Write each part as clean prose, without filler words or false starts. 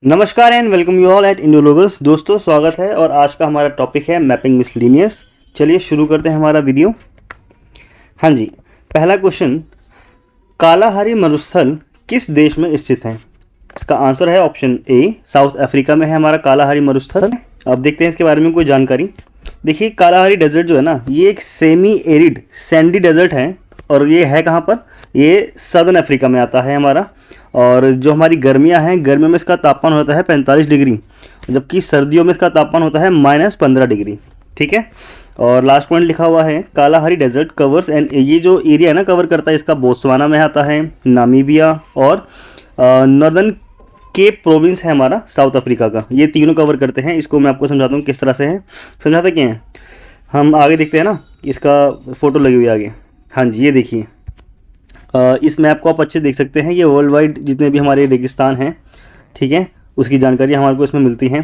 नमस्कार and welcome you all at Indologus. दोस्तों स्वागत है और आज का हमारा टॉपिक है मैपिंग मिसलिनियस। चलिए शुरू करते हैं हमारा वीडियो। हाँ जी, पहला क्वेश्चन, कालाहारी मरुस्थल किस देश में स्थित है? इसका आंसर है ऑप्शन ए, साउथ अफ्रीका में है हमारा कालाहारी मरुस्थल। अब देखते हैं इसके बारे में कोई जानकारी। देखिए, कालाहारी डेजर्ट जो है ना, ये एक सेमी एरिड सैंडी डेजर्ट है और ये है कहाँ पर? ये सदर्न अफ्रीका में आता है हमारा। और जो हमारी गर्मियाँ हैं, गर्मियों में इसका तापमान होता है 45 डिग्री, जबकि सर्दियों में इसका तापमान होता है -15 डिग्री। ठीक है। और लास्ट पॉइंट लिखा हुआ है, कालाहारी डेजर्ट कवर्स एंड, ये जो एरिया है ना कवर करता है, इसका बोत्सवाना में आता है, नामीबिया और नॉर्दर्न केप प्रोविंस है हमारा साउथ अफ्रीका का। ये तीनों कवर करते हैं। इसको मैं आपको समझाता हूँ किस तरह से है। समझाता क्या है, हम आगे देखते हैं ना, इसका फ़ोटो लगी हुई है आगे। हाँ जी, ये देखिए, इस मैप को आप अच्छे देख सकते हैं। ये वर्ल्ड वाइड जितने भी हमारे रेगिस्तान हैं, ठीक है, उसकी जानकारी हमारे को इसमें मिलती है।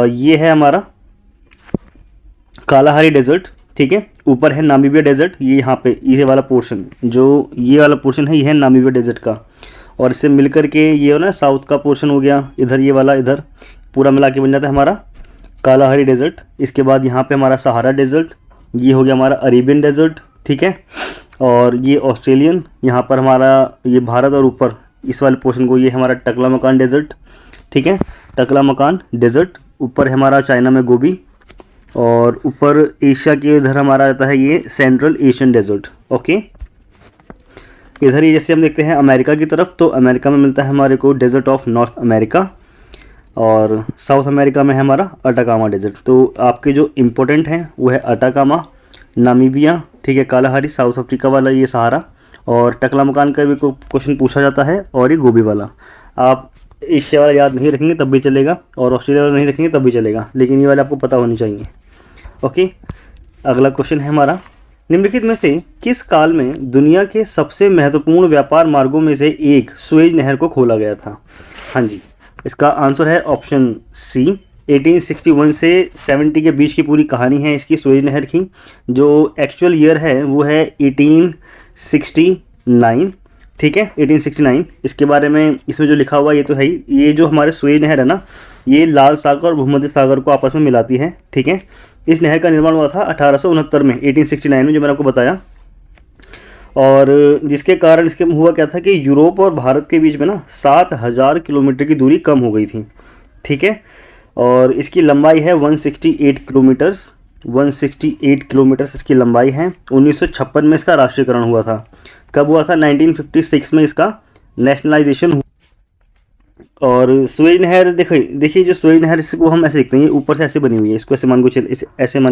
ये है हमारा कालाहारी डेजर्ट, ठीक है। ऊपर है नामीबिया डेजर्ट, ये यहाँ पे ये वाला पोर्शन, जो ये वाला पोर्शन है, ये है नामीबिया डेजर्ट का। और इससे मिलकर के ये ना साउथ का पोर्शन हो गया, इधर ये वाला, इधर पूरा मिला के बन जाता है हमारा कालाहारी डेजर्ट। इसके बाद यहाँ पे हमारा सहारा डेजर्ट, ये हो गया हमारा अरेबियन डेजर्ट, ठीक है। और ये ऑस्ट्रेलियन, यहाँ पर हमारा ये भारत, और ऊपर इस वाले पोर्शन को ये हमारा टकलामकान डेजर्ट, ठीक है, टकलामकान डेजर्ट। ऊपर है हमारा चाइना में गोबी, और ऊपर एशिया के इधर हमारा आता है ये सेंट्रल एशियन डेजर्ट। ओके, इधर ही जैसे हम देखते हैं अमेरिका की तरफ, तो अमेरिका में मिलता है हमारे को डेजर्ट ऑफ नॉर्थ अमेरिका, और साउथ अमेरिका में है हमारा अटाकामा डेजर्ट। तो आपके जो इम्पोर्टेंट हैं वो है अटाकामा, नामीबिया, ठीक है, कालाहारी साउथ अफ्रीका वाला, ये सहारा, और टकलामकान का भी क्वेश्चन पूछा जाता है, और ये गोबी वाला। आप एशिया वाला याद नहीं रखेंगे तब भी चलेगा, और ऑस्ट्रेलिया वाला नहीं रखेंगे तब भी चलेगा, लेकिन ये वाले आपको पता होनी चाहिए। ओके, अगला क्वेश्चन है हमारा, निम्नलिखित में से किस काल में दुनिया के सबसे महत्वपूर्ण व्यापार मार्गों में से एक सुएज नहर को खोला गया था? हाँ जी, इसका आंसर है ऑप्शन सी। 1861 से 70 के बीच की पूरी कहानी है इसकी सुएज नहर की। जो एक्चुअल ईयर है वो है 1869, ठीक है, 1869। इसके बारे में इसमें जो लिखा हुआ ये तो है ही, ये जो हमारे सुएज नहर है ना, ये लाल सागर और भूमध्य सागर को आपस में मिलाती है, ठीक है। इस नहर का निर्माण हुआ था 1869 में, 1869 में, जो मैंने आपको बताया। और जिसके कारण इसके हुआ क्या था कि यूरोप और भारत के बीच में ना 7000 किलोमीटर की दूरी कम हो गई थी, ठीक है। और इसकी लंबाई है 168 किलोमीटर्स, 168 किलोमीटर्स इसकी लंबाई है। 1956 में इसका राष्ट्रीयकरण हुआ था। कब हुआ था? 1956 में इसका नेशनलाइजेशन हुआ। और सुएज नहर देखिए जो सुएज नहर, इसको हम ऐसे देखते हैं, ऊपर से ऐसे बनी हुई है, इसको ऐसे मान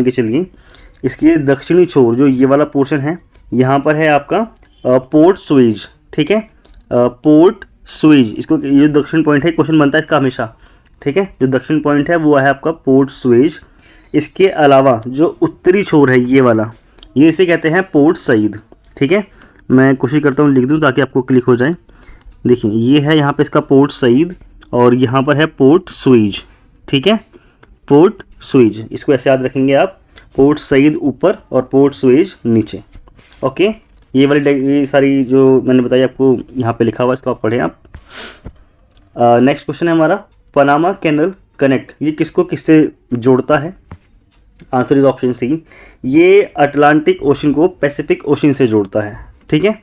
के चलिए। इसकी दक्षिणी छोर जो ये वाला पोर्शन है, यहाँ पर है आपका पोर्ट सुएज, ठीक है, पोर्ट सुएज। इसको ये दक्षिण पॉइंट है, क्वेश्चन बनता है इसका हमेशा, ठीक है। जो दक्षिण पॉइंट है वो है आपका पोर्ट सुएज। इसके अलावा जो उत्तरी छोर है ये वाला, ये इसे कहते हैं पोर्ट सईद, ठीक है। मैं कोशिश करता हूँ लिख दूँ ताकि आपको क्लिक हो जाए। देखिए, ये है यहाँ पे इसका पोर्ट सईद, और यहाँ पर है पोर्ट सुएज, ठीक है, पोर्ट सुएज। इसको ऐसे याद रखेंगे आप, पोर्ट सईद ऊपर और पोर्ट सुएज नीचे। ओके, ये वाली सारी जो मैंने बताई आपको यहाँ पे लिखा हुआ है, इसको आप पढ़ें आप। नेक्स्ट क्वेश्चन है हमारा, पनामा कैनल कनेक्ट, ये किसको किससे जोड़ता है? Answer is option C. ये अटलांटिक ओशन को पैसिफिक ओशन से जोड़ता है, ठीक है।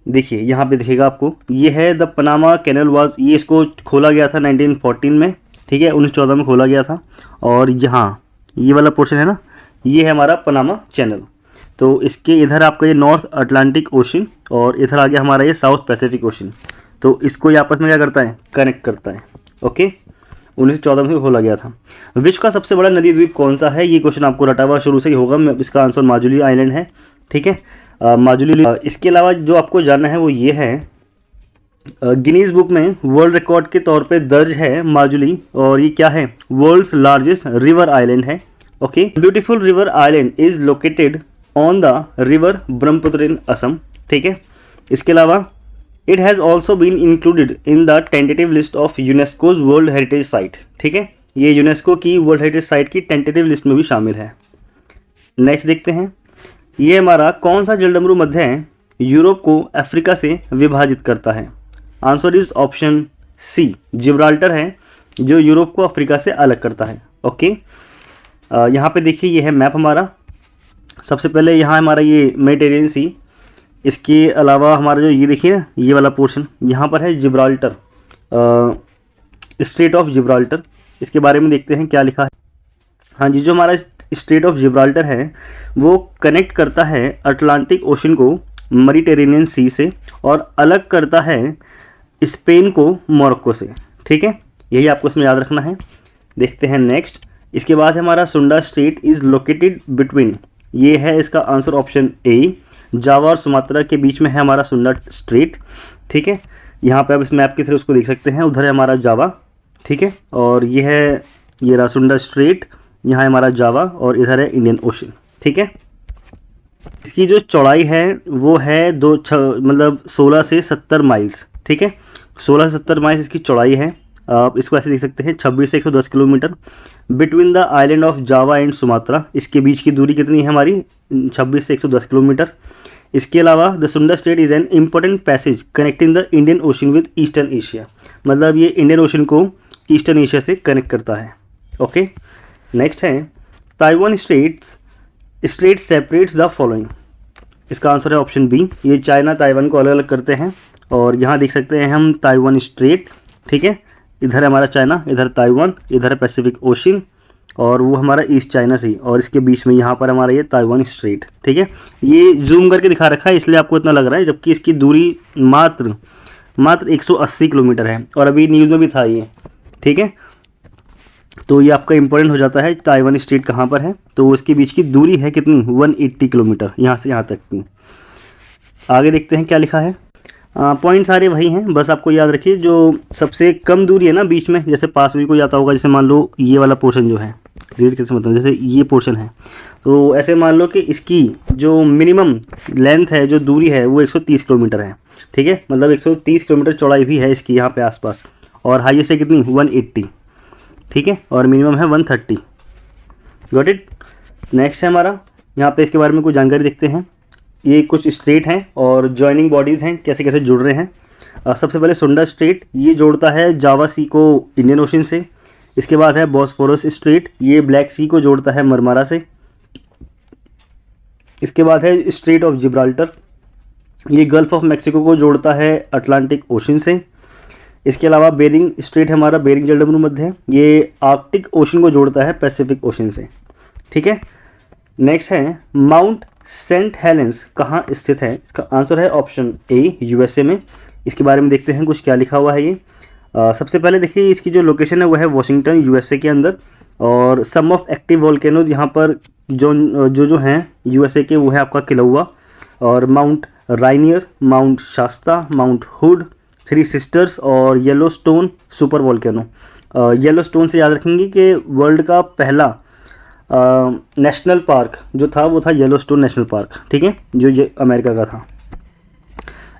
देखिए यहाँ पे दिखेगा आपको, ये है द पनामा कैनल वाज, ये इसको खोला गया था 1914 में, ठीक है, 1914 में खोला गया था। और यहाँ ये वाला पोर्शन है ना, ये है हमारा पनामा चैनल। तो इसके इधर आपका ये नॉर्थ अटलांटिक ओशन, और इधर आ गया हमारा ये साउथ पैसिफिक ओशन। तो इसको ये आपस में क्या करता है? कनेक्ट करता है। ओके, 1914 में खोला गया था। विश्व का सबसे बड़ा नदी द्वीप कौन सा है? ये क्वेश्चन आपको रटा हुआ शुरू से ही होगा। इसका आंसर माजुली आइलैंड है, ठीक है, माजुली। इसके अलावा जो आपको जानना है वो ये है, गिनीज बुक में वर्ल्ड रिकॉर्ड के तौर पे दर्ज है माजुली, और ये क्या है? वर्ल्ड्स लार्जेस्ट रिवर आइलैंड है। Okay, beautiful river island is located on the river Brahmaputra in Assam, ठीक है। इसके अलावा it has also been included in the tentative list of UNESCO's world heritage site, ठीक है। ये यूनेस्को की वर्ल्ड हेरिटेज साइट की टेंटेटिव लिस्ट में भी शामिल है। नेक्स्ट देखते हैं, ये हमारा कौन सा जलडमरू मध्य यूरोप को अफ्रीका से विभाजित करता है? Answer is option C Gibraltar है जो यूरोप को अफ्रीका से अलग करता है। ओके, यहाँ पे देखिए ये है मैप हमारा। सबसे पहले यहाँ हमारा ये मेडिटेरेनियन सी, इसके अलावा हमारा जो ये देखिए ना ये वाला पोर्शन यहाँ पर है जिब्राल्टर, स्ट्रेट ऑफ जिब्राल्टर। इसके बारे में देखते हैं क्या लिखा है। हाँ जी, जो हमारा स्ट्रेट ऑफ जिब्राल्टर है वो कनेक्ट करता है अटलांटिक ओशन को मेडिटेरेनियन सी से और अलग करता है स्पेन को मोरक्को से। ठीक है, यही आपको इसमें याद रखना है। देखते हैं नेक्स्ट। इसके बाद हमारा सुंडा स्ट्रेट इज़ लोकेटेड बिटवीन, ये है इसका आंसर ऑप्शन ए, जावा और सुमात्रा के बीच में है हमारा सुंडा स्ट्रेट। ठीक है, यहाँ पे आप इस मैप के थ्रू उसको देख सकते हैं। उधर है हमारा जावा, ठीक है, और ये है ये रहा सुंडा स्ट्रेट, यहाँ है हमारा जावा और इधर है इंडियन ओशन। ठीक है, इसकी जो चौड़ाई है वो है मतलब 16 से 70 माइल्स। ठीक है, 16 से 70 माइल्स इसकी चौड़ाई है। आप इसको ऐसे देख सकते हैं 26 से 110 kilometre. Between the island of Java and Sumatra, इसके बीच की दूरी कितनी है हमारी 26 से 110 किलोमीटर। इसके अलावा द सुंडा straight is an important passage connecting the Indian ocean with eastern Asia, मतलब ये इंडियन ओशन को ईस्टर्न एशिया से कनेक्ट करता है। ओके, नेक्स्ट है Taiwan straight separates the following, इसका आंसर है ऑप्शन बी, ये चाइना ताइवान को अलग अलग करते हैं। और यहाँ देख सकते हैं हम ताइवान स्ट्रेट, ठीक है, इधर है हमारा चाइना, इधर ताइवान, इधर है पैसिफिक ओशन और वो हमारा ईस्ट चाइना सी, और इसके बीच में यहाँ पर हमारा ये ताइवान स्ट्रेट। ठीक है, ये जूम करके दिखा रखा है इसलिए आपको इतना लग रहा है, जबकि इसकी दूरी मात्र 180 किलोमीटर है और अभी न्यूज़ में भी था ये। ठीक है, तो ये आपका इंपॉर्टेंट हो जाता है ताइवान स्ट्रेट कहाँ पर है, तो इसके बीच की दूरी है कितनी 180 किलोमीटर यहाँ से यहाँ तक की। आगे देखते हैं क्या लिखा है। पॉइंट सारे वही हैं, बस आपको याद रखिए जो सबसे कम दूरी है ना बीच में, जैसे पास में कोई आता होगा, जैसे मान लो ये वाला पोर्शन जो है रीड कैसे मतलब जैसे ये पोर्शन है, तो ऐसे मान लो कि इसकी जो मिनिमम लेंथ है, जो दूरी है वो 130 किलोमीटर है। ठीक है, मतलब 130 किलोमीटर चौड़ाई भी है इसकी यहाँ पे आसपास, और हाईएस्ट है कितनी 180। ठीक है, और मिनिमम है 130। Got it. नेक्स्ट है हमारा, यहाँ पे इसके बारे में कुछ जानकारी देखते हैं। ये कुछ स्ट्रेट हैं और जॉइनिंग बॉडीज़ हैं, कैसे कैसे जुड़ रहे हैं। सबसे पहले सुंडा स्ट्रेट, ये जोड़ता है जावा सी को इंडियन ओशन से। इसके बाद है बॉस्फोरस स्ट्रेट, ये ब्लैक सी को जोड़ता है मरमारा से। इसके बाद है स्ट्रेट ऑफ जिब्राल्टर, ये गल्फ ऑफ मैक्सिको को जोड़ता है अटलांटिक ओशन से। इसके अलावा बेरिंग स्ट्रेट हमारा बेरिंग जलसंधि है, ये आर्कटिक ओशन को जोड़ता है पैसिफिक ओशन से। ठीक है, नेक्स्ट है माउंट सेंट हेलेंस कहाँ स्थित है, इसका आंसर है ऑप्शन ए, यूएसए में। इसके बारे में देखते हैं कुछ क्या लिखा हुआ है ये। सबसे पहले देखिए इसकी जो लोकेशन है वो है वॉशिंगटन यूएसए के अंदर, और सम ऑफ एक्टिव वोल्केनोज यहाँ पर जो हैं यूएसए के वो है आपका किलौआ और Mount Rainier, Mount Shasta, Mount Hood, Three Sisters और येलोस्टोन सुपर वोल्केनो। येलोस्टोन से याद रखेंगे कि वर्ल्ड का पहला नेशनल पार्क जो था वो था येलोस्टोन नेशनल पार्क। ठीक है, जो ये अमेरिका का था।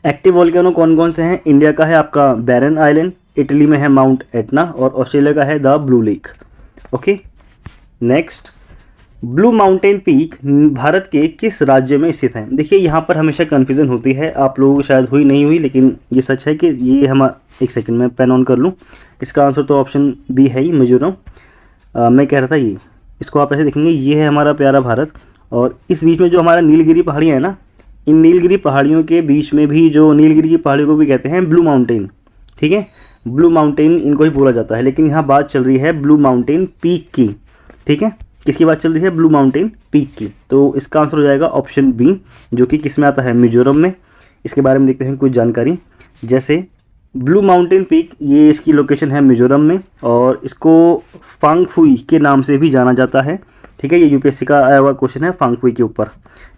एक्टिव वोल्केनो कौन कौन से हैं, इंडिया का है आपका बैरन आइलैंड, इटली में है माउंट एटना और ऑस्ट्रेलिया का है the blue lake. Okay, next, blue mountain peak Bharat के किस राज्य में स्थित है। देखिए यहाँ पर हमेशा कन्फ्यूज़न होती है, आप लोगों को शायद हुई नहीं हुई, लेकिन ये सच है कि ये हम एक सेकंड में पेन ऑन कर लूँ। इसका आंसर तो ऑप्शन बी है ही, मिजोरम। मैं कह रहा था ये, इसको आप ऐसे देखेंगे, ये है हमारा प्यारा भारत और इस बीच में जो हमारा नीलगिरी पहाड़ियाँ हैं ना, इन नीलगिरी पहाड़ियों के बीच में भी जो नीलगिरी की पहाड़ियों को भी कहते हैं ब्लू माउंटेन। ठीक है, ब्लू माउंटेन इनको ही बोला जाता है, लेकिन यहाँ बात चल रही है ब्लू माउंटेन पीक की। ठीक है, किसकी बात चल रही है, ब्लू माउंटेन पीक की। तो इसका आंसर हो जाएगा ऑप्शन बी, जो कि किस में आता है, मिजोरम में। इसके बारे में देखते हैं कुछ जानकारी। जैसे ब्लू माउंटेन पीक, ये इसकी लोकेशन है मिजोरम में और इसको फांगफुई के नाम से भी जाना जाता है। ठीक है, ये यूपीएससी का आया हुआ क्वेश्चन है फांगफुई के ऊपर,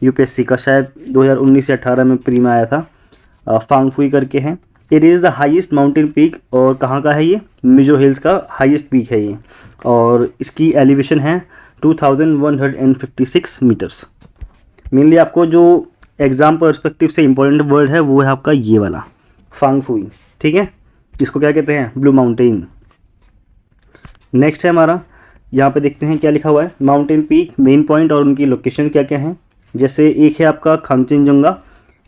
यूपीएससी का शायद 2019 या 18 में प्री में आया था। फांगफुई करके है। It is the highest mountain peak, और कहाँ का है ये, मिजो हिल्स का हाईएस्ट पीक है ये, और इसकी एलिवेशन है 2156 मीटर्स। मेनली आपको जो एग्जाम पर्सपेक्टिव से इम्पोर्टेंट वर्ड है वो है आपका ये वाला फांगफुई। ठीक है, इसको क्या कहते हैं, ब्लू माउंटेन। नेक्स्ट है हमारा, यहाँ पे देखते हैं क्या लिखा हुआ है, माउंटेन पीक, मेन पॉइंट और उनकी लोकेशन क्या क्या है। जैसे एक है आपका खंगचनजंगा,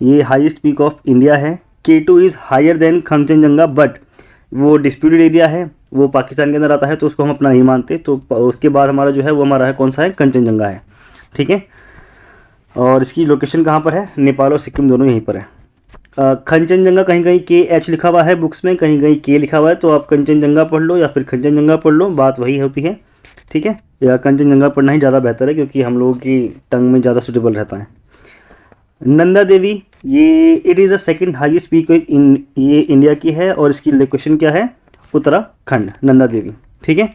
ये हाईएस्ट पीक ऑफ इंडिया है। K2 is higher than Kangchenjunga but वो डिस्प्यूटेड एरिया है, वो पाकिस्तान के अंदर आता है, तो उसको हम अपना नहीं मानते। तो उसके बाद हमारा जो है वो हमारा है कौन सा है, कंचनजंगा है। ठीक है, और इसकी लोकेशन कहाँ पर है, नेपाल और सिक्किम दोनों यहीं पर है। कंचनजंगा कहीं कहीं KH लिखा हुआ है बुक्स में, कहीं कहीं K लिखा हुआ है, तो आप कंचनजंगा पढ़ लो या फिर कंचनजंगा पढ़ लो, बात वही होती है। ठीक है, या कंचनजंगा पढ़ना ही ज़्यादा बेहतर है क्योंकि हम लोगों की टंग में ज़्यादा सूटेबल रहता है। नंदा देवी, ये it is the second highest peak in, ये इंडिया की है और इसकी लोकेशन क्या है, उत्तराखंड, नंदा देवी। ठीक है,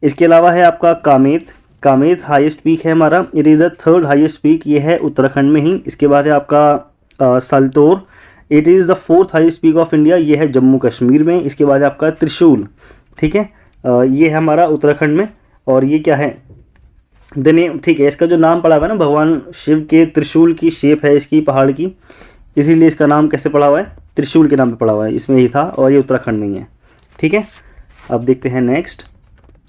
इसके अलावा है आपका कामेत, कामेत हाईएस्ट पीक है हमारा, it is the third highest peak, ये है उत्तराखंड में ही। इसके बाद है आपका Saltoro, it is the fourth highest peak of India, ये है जम्मू कश्मीर में। इसके बाद है आपका त्रिशूल। ठीक है, ये है हमारा उत्तराखंड में, और ये क्या है, द नेम, ठीक है, इसका जो नाम पड़ा हुआ है ना, भगवान शिव के त्रिशूल की शेप है इसकी पहाड़ की, इसीलिए इसका नाम कैसे पड़ा हुआ है, त्रिशूल के नाम पे पड़ा हुआ है, इसमें ही था और ये उत्तराखंड में ही है। ठीक है, अब देखते हैं नेक्स्ट।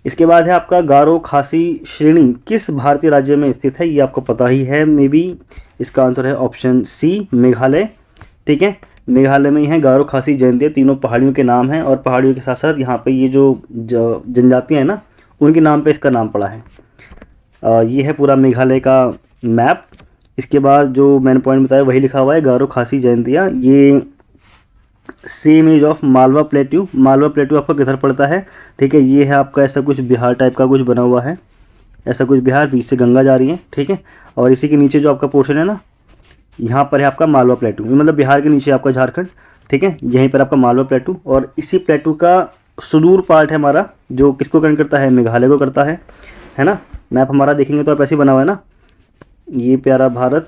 इसके बाद है आपका गारो खासी श्रेणी किस भारतीय राज्य में स्थित है, ये आपको पता ही है मे बी। इसका आंसर है ऑप्शन सी, मेघालय। ठीक है, मेघालय में ही है गारो खासी जयंतिया, तीनों पहाड़ियों के नाम हैं, और पहाड़ियों के साथ साथ यहाँ पे ये जो जनजातियाँ हैं ना, उनके नाम पे इसका नाम पड़ा है। ये है पूरा मेघालय का मैप। इसके बाद जो मैंने पॉइंट बताया वही लिखा हुआ है, गारो खासी जयंतिया, ये same as of Malwa plateau. Malwa plateau आपका किधर पड़ता है, ठीक है, ये है आपका ऐसा कुछ बिहार टाइप का कुछ बना हुआ है, ऐसा कुछ बिहार, बीच से गंगा जा रही है। ठीक है, और इसी के नीचे जो आपका पोर्शन है ना, यहाँ पर है आपका मालवा प्लेटू, मतलब बिहार के नीचे आपका झारखंड। ठीक है, यहीं पर आपका मालवा प्लेटू, और इसी प्लेटू का सुदूर पार्ट है हमारा, जो किसको कनेक्ट करता है, मेघालय को करता है ना। मैप हमारा देखेंगे तो आप ऐसे ही बना हुआ है ना, ये प्यारा भारत,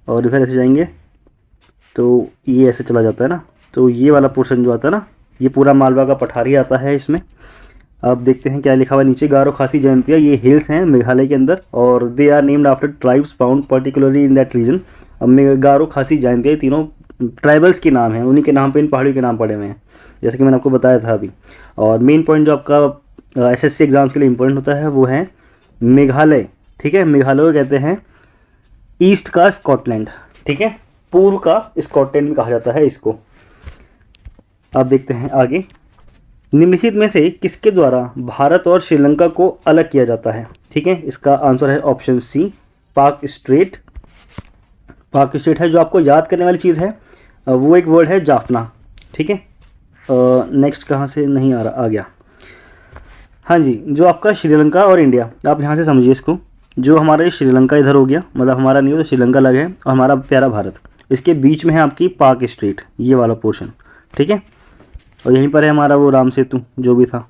और इधर ऐसे जाएंगे तो ये ऐसे चला जाता है ना, तो ये वाला पोर्शन जो आता है ना, ये पूरा मालवा का पठारी आता है इसमें। अब देखते हैं क्या लिखा हुआ है नीचे, गारो खासी जयंतिया, ये हिल्स हैं मेघालय के अंदर, और they are named after tribes found particularly in that region. अब गारो खासी जयंतिया तीनों ट्राइबल्स के नाम हैं, उन्हीं के नाम पे इन पहाड़ियों के नाम पड़े हुए हैं, जैसे कि मैंने आपको बताया था अभी। और मेन पॉइंट जो आपका SSC एग्जाम्स के लिए इंपॉर्टेंट होता है वो है मेघालय। ठीक है, मेघालय को कहते हैं ईस्ट का स्कॉटलैंड। ठीक है, पूर्व का स्कॉटलैंड भी कहा जाता है इसको। अब देखते हैं आगे, निम्नलिखित में से किसके द्वारा भारत और श्रीलंका को अलग किया जाता है। ठीक है, इसका आंसर है ऑप्शन सी, पाक स्ट्रेट। पाक स्ट्रेट है, जो आपको याद करने वाली चीज़ है वो एक वर्ड है जाफना। ठीक है, नेक्स्ट कहाँ से नहीं आ रहा, आ गया, हाँ जी, जो आपका श्रीलंका और इंडिया, आप यहाँ से समझिए इसको, जो हमारा ये श्रीलंका इधर हो गया, मतलब हमारा नहीं हो तो श्रीलंका अलग है, और हमारा प्यारा भारत, इसके बीच में है आपकी पाक स्ट्रेट, ये वाला पोर्शन। ठीक है, और यहीं पर है हमारा वो राम सेतु, जो भी था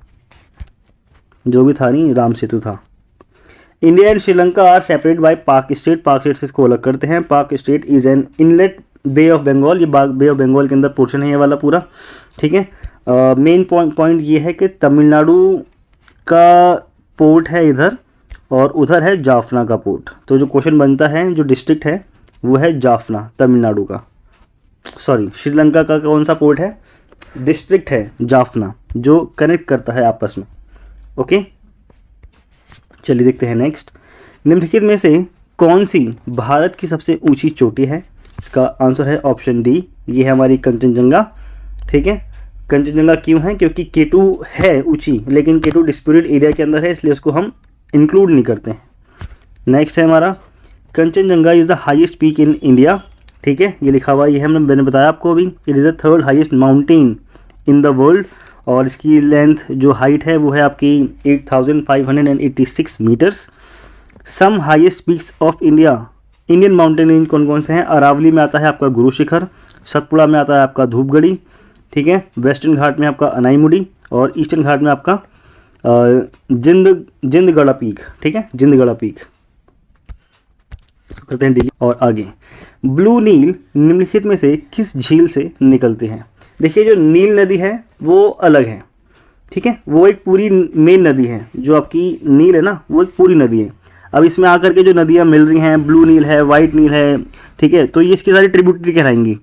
नहीं, राम सेतु था। India and Sri Lanka are separate by Palk Strait, Palk Strait से इसको अलग करते हैं। Palk Strait is an inlet Bay of Bengal, ये बे ऑफ बंगाल के अंदर पोर्शन है ये वाला पूरा। ठीक है, मेन पॉइंट ये है कि तमिलनाडु का पोर्ट है इधर, और उधर है जाफना का पोर्ट, तो जो क्वेश्चन बनता है, जो डिस्ट्रिक्ट है वो है जाफना, तमिलनाडु का, सॉरी श्रीलंका का कौन सा पोर्ट है, डिस्ट्रिक्ट है जाफना, जो कनेक्ट करता है आपस में। ओके, चलिए देखते हैं नेक्स्ट। निम्नलिखित में से कौन सी भारत की सबसे ऊंची चोटी है, इसका आंसर है ऑप्शन डी, ये है हमारी कंचनजंगा। ठीक है, कंचनजंगा क्यों है, क्योंकि K2 है ऊंची, लेकिन K2 डिस्प्यूटेड एरिया के अंदर है, इसलिए उसको हम इंक्लूड नहीं करते हैं। नेक्स्ट है हमारा, Kanchenjunga is the highest peak in India. ठीक है, ये लिखा हुआ ये है, मैंने बताया आपको अभी, it is the third highest mountain in the world, और इसकी लेंथ जो हाइट है वो है आपकी 8586 metres. Some highest peaks of India, Indian mountain range कौन कौन से हैं, अरावली में आता है आपका गुरु शिखर, सतपुड़ा में आता है आपका धूपगढ़ी। ठीक है, वेस्टर्न घाट में आपका अनाईमुड़ी, और ईस्टर्न घाट में आपका जिंदगढ़ा पीक। ठीक है, जिंदगढ़ा पीक, इसको करते हैं डिलीट। और आगे, ब्लू नील निम्नलिखित में से किस झील से निकलते हैं। देखिए, जो नील नदी है वो अलग है। ठीक है, वो एक पूरी मेन नदी है, जो आपकी नील है ना, वो एक पूरी नदी है। अब इसमें आकर के जो नदियाँ मिल रही हैं, ब्लू नील है, वाइट नील है, ठीक है, तो ये इसकी सारी ट्रिब्यूटरी कहलाएंगी।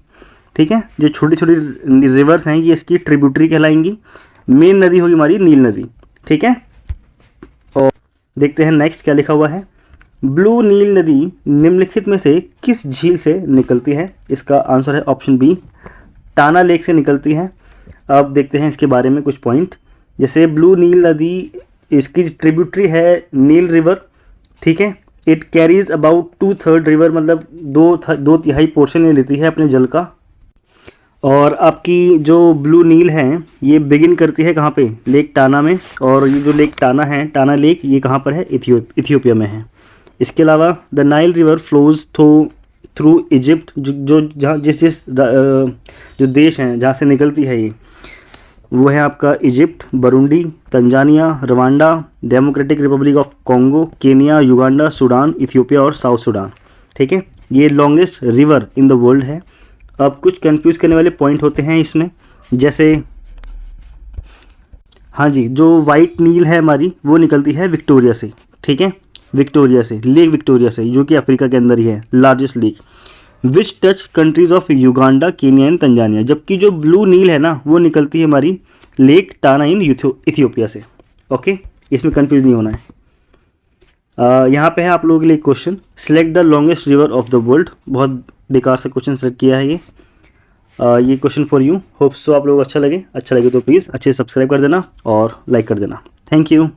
ठीक है, जो छोटी छोटी रिवर्स हैं ये इसकी ट्रिब्यूटरी कहलाएंगी। मेन नदी होगी हमारी नील नदी। ठीक है, और देखते हैं नेक्स्ट क्या लिखा हुआ है, ब्लू नील नदी निम्नलिखित में से किस झील से निकलती है, इसका आंसर है ऑप्शन बी, टाना लेक से निकलती है। अब देखते हैं इसके बारे में कुछ पॉइंट। जैसे ब्लू नील नदी इसकी ट्रिब्यूटरी है नील रिवर, ठीक है। इट कैरीज अबाउट 2/3 रिवर, मतलब दो तिहाई पोर्शन ले लेती है अपने जल का। और आपकी जो ब्लू नील है ये बिगिन करती है कहाँ पे, लेक टाना में। और ये जो लेक टाना है, टाना लेक, ये कहाँ पर है, इथियोपिया में है। इसके अलावा the Nile river flows through Egypt, जो जहाँ जो देश हैं जहाँ से निकलती है ये, वो है आपका Egypt, Burundi, Tanzania, Rwanda, Democratic Republic of Congo, Kenya, Uganda, Sudan, Ethiopia और साउथ सूडान, ठीक है। ये longest river in the world है। अब कुछ कंफ्यूज करने वाले पॉइंट होते हैं इसमें, जैसे हाँ जी, जो वाइट नील है हमारी वो निकलती है विक्टोरिया से, ठीक है, विक्टोरिया से, लेक विक्टोरिया से, जो कि अफ्रीका के अंदर ही है, largest lake. Which touch countries of Uganda, Kenya and Tanzania. जबकि जो ब्लू नील है ना वो निकलती है हमारी लेक टाना इन इथियोपिया से। ओके, इसमें कंफ्यूज नहीं होना है। यहाँ पे है आप लोगों के लिए question, select the longest river of the world. बहुत बेकार सा क्वेश्चन सेलेक्ट किया है ये question for you. Hope so आप लोगों को अच्छा लगे तो प्लीज़ अच्छे से सब्सक्राइब कर देना और लाइक कर देना। Thank you.